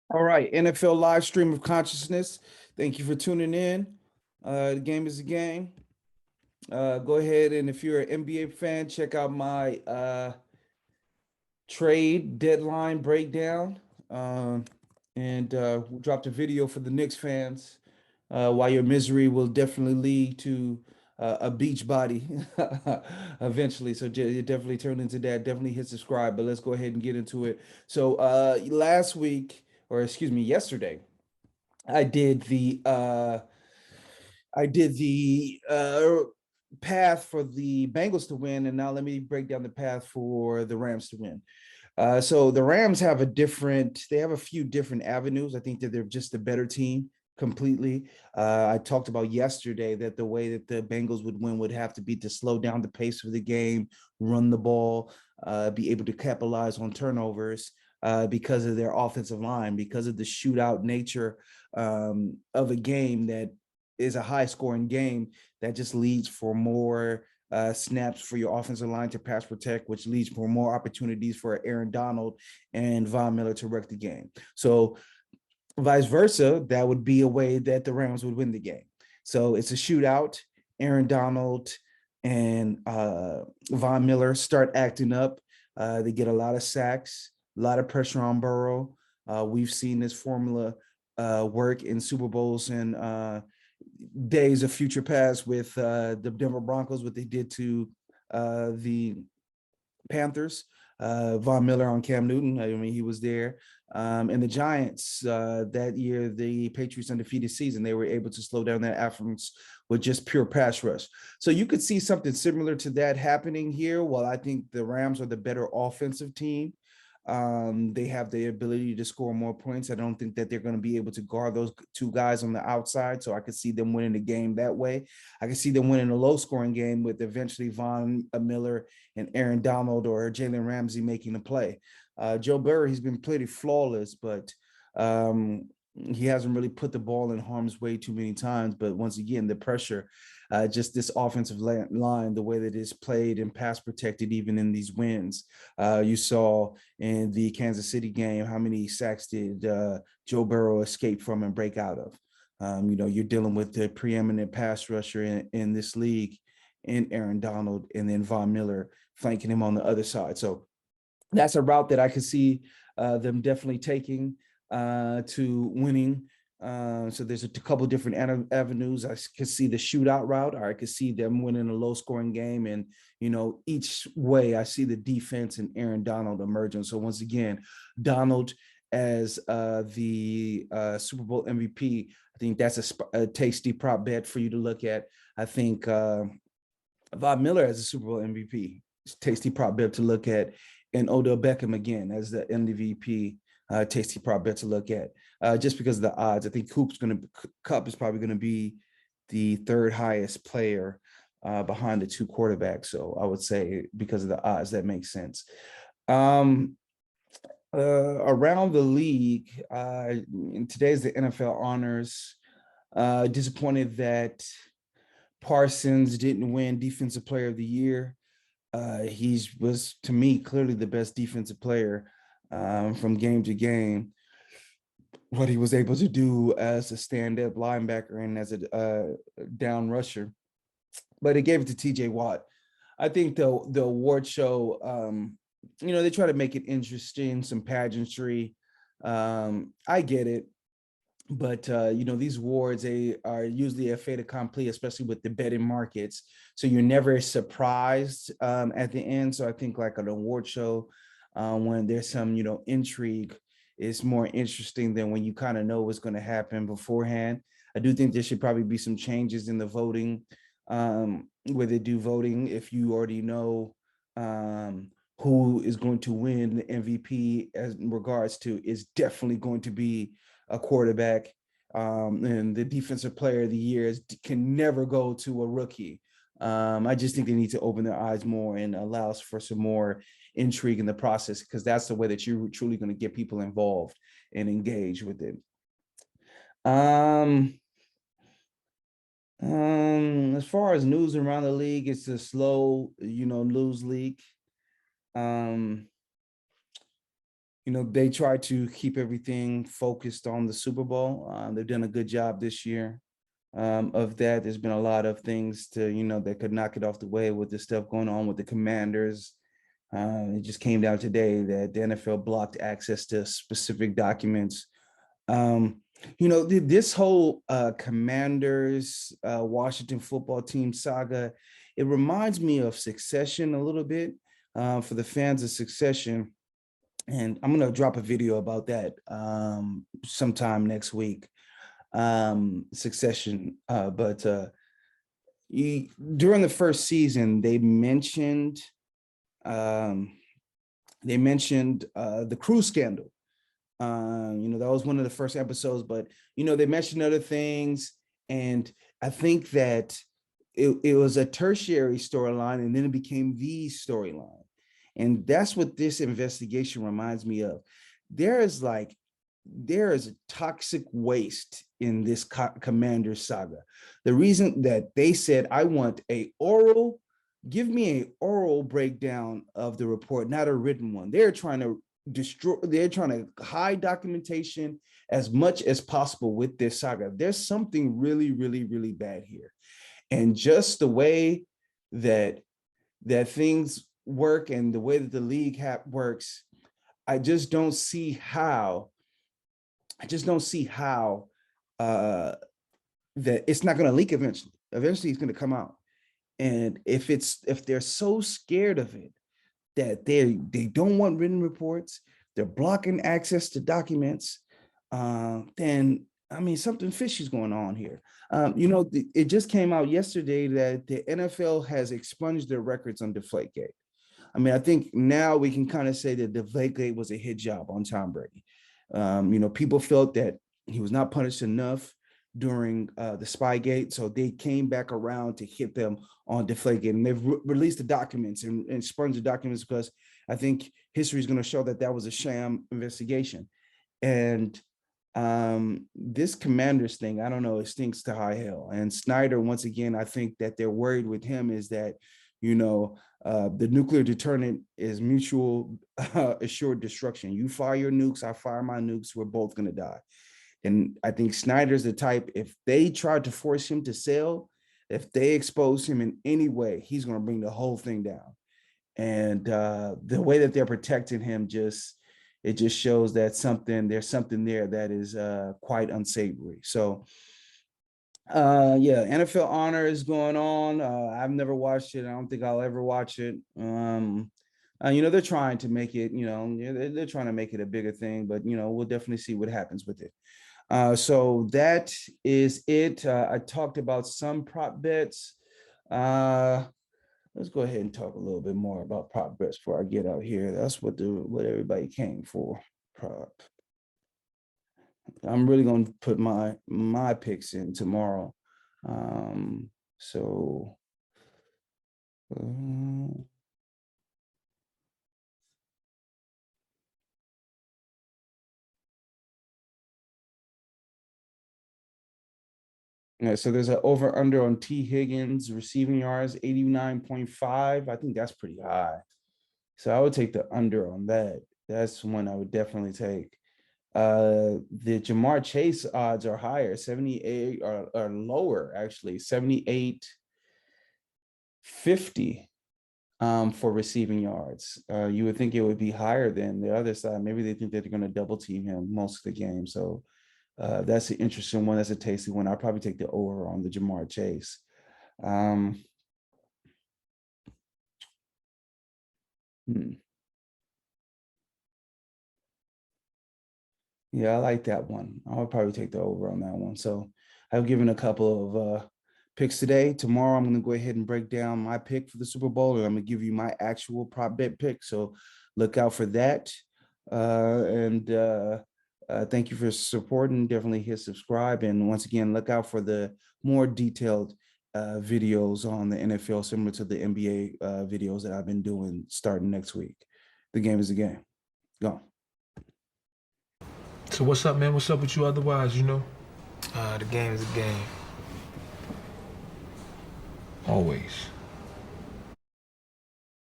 All right, NFL live stream of consciousness. Thank you for tuning in. The game is a game. Go ahead and if you're an NBA fan, check out my trade deadline breakdown. We dropped a video for the Knicks fans. Why your misery will definitely lead to a beach body eventually. So definitely turn into that. Definitely hit subscribe. But let's go ahead and get into it. So last week, or excuse me, yesterday. I did the path for the Bengals to win, and now let me break down the path for the Rams to win. So the Rams have they have a few different avenues. I think that they're just a better team completely. I talked about yesterday that the way that the Bengals would win would have to be to slow down the pace of the game, run the ball, be able to capitalize on turnovers. Because of their offensive line, because of the shootout nature of a game that is a high scoring game that just leads for more snaps for your offensive line to pass protect, which leads for more opportunities for Aaron Donald and Von Miller to wreck the game. So vice versa, that would be a way that the Rams would win the game. So it's a shootout. Aaron Donald and Von Miller start acting up. They get a lot of sacks, a lot of pressure on Burrow. We've seen this formula work in Super Bowls and days of future past with the Denver Broncos, what they did to the Panthers. Von Miller on Cam Newton. I mean, he was there. And the Giants that year, the Patriots undefeated season, they were able to slow down that offense with just pure pass rush. So you could see something similar to that happening here. While I think the Rams are the better offensive team, they have the ability to score more points. I don't think that they're going to be able to guard those two guys on the outside. So I could see them winning the game that way. I could see them winning a low scoring game with eventually Von Miller and Aaron Donald or Jalen Ramsey making a play. Joe Burrow, he's been pretty flawless, but he hasn't really put the ball in harm's way too many times. But once again, the pressure, just this offensive line, the way that it's played and pass protected, even in these wins. You saw in the Kansas City game, how many sacks did Joe Burrow escape from and break out of? You're dealing with the preeminent pass rusher in this league in Aaron Donald and then Von Miller flanking him on the other side. So that's a route that I could see them definitely taking to winning. So there's a couple different avenues. I could see the shootout route, or I could see them winning a low-scoring game. And, each way I see the defense and Aaron Donald emerging. So once again, Donald as the Super Bowl MVP, I think that's a tasty prop bet for you to look at. I think Von Miller as a Super Bowl MVP, tasty prop bet to look at, and Odell Beckham again as the MVP, tasty prop bet to look at. Just because of the odds, I think Kupp is probably going to be the third highest player behind the two quarterbacks. So I would say because of the odds, that makes sense. Around the league, today's the NFL honors. Disappointed that Parsons didn't win Defensive Player of the Year. He was, to me, clearly the best defensive player from game to game. What he was able to do as a stand-up linebacker and as a down rusher, but it gave it to T.J. Watt. I think the award show, they try to make it interesting, some pageantry. I get it. But these awards, they are usually a fait accompli, especially with the betting markets. So you're never surprised at the end. So I think like an award show, when there's some intrigue, is more interesting than when you kind of know what's going to happen beforehand. I do think there should probably be some changes in the voting, where they do voting if you already know who is going to win the MVP as in regards to is definitely going to be a quarterback, and the defensive player of the year can never go to a rookie. I just think they need to open their eyes more and allows for some more intrigue in the process, because that's the way that you're truly going to get people involved and engage with it. As far as news around the league, it's a slow, news leak. Um, They try to keep everything focused on the Super Bowl. They've done a good job this year of that. There's been a lot of things that could knock it off the way with the stuff going on with the Commanders. It just came down today that the NFL blocked access to specific documents. This whole Commanders Washington football team saga, it reminds me of Succession a little bit for the fans of Succession. And I'm going to drop a video about that sometime next week, Succession. But during the first season, they mentioned the cruise scandal. That was one of the first episodes, but, they mentioned other things. And I think that it was a tertiary storyline, and then it became the storyline. And that's what this investigation reminds me of. There is a toxic waste in this Commander saga. The reason that they said, give me an oral breakdown of the report, not a written one. They're trying to hide documentation as much as possible with this saga. There's something really, really, really bad here. And just the way that things work and the way that the league works, I just don't see how that it's not going to leak eventually. Eventually it's going to come out. And if they're so scared of it that they don't want written reports, they're blocking access to documents, then something fishy is going on here. It just came out yesterday that the NFL has expunged their records on Deflategate. I think now we can kind of say that Deflategate was a hit job on Tom Brady. People felt that he was not punished enough during the Spygate, so they came back around to hit them on Deflategate, and they've released the documents and expunged the documents because I think history is going to show that was a sham investigation. And this Commanders thing, I don't know, it stinks to high hell. And Snyder, once again, I think that they're worried with him is that, the nuclear deterrent is mutual assured destruction. You fire your nukes, I fire my nukes, we're both going to die. And I think Snyder's the type, if they tried to force him to sell, if they expose him in any way, he's going to bring the whole thing down. And the way that they're protecting him just shows that there's something there that is quite unsavory. So NFL Honor is going on. I've never watched it. I don't think I'll ever watch it. They're trying to make it, they're trying to make it a bigger thing, but, we'll definitely see what happens with it. So that is it. I talked about some prop bets. Let's go ahead and talk a little bit more about prop bets before I get out here. That's what everybody came for. Prop. I'm really going to put my picks in tomorrow. Yeah, so there's an over under on T Higgins receiving yards, 89.5. I think that's pretty high. So I would take the under on that. That's one I would definitely take. The Jamar Chase odds are higher, 78 or lower, actually, 78.50 for receiving yards. You would think it would be higher than the other side. Maybe they think that they're going to double team him most of the game. So that's an interesting one. That's a tasty one. I'll probably take the over on the Jamar Chase. Yeah, I like that one. I would probably take the over on that one. So I've given a couple of picks today. Tomorrow, I'm going to go ahead and break down my pick for the Super Bowl, and I'm going to give you my actual prop bet pick. So look out for that. Thank you for supporting. Definitely hit subscribe. And once again, look out for the more detailed videos on the NFL, similar to the NBA videos that I've been doing starting next week. The game is the game. Go. So what's up, man? What's up with you otherwise, The game is a game. Always.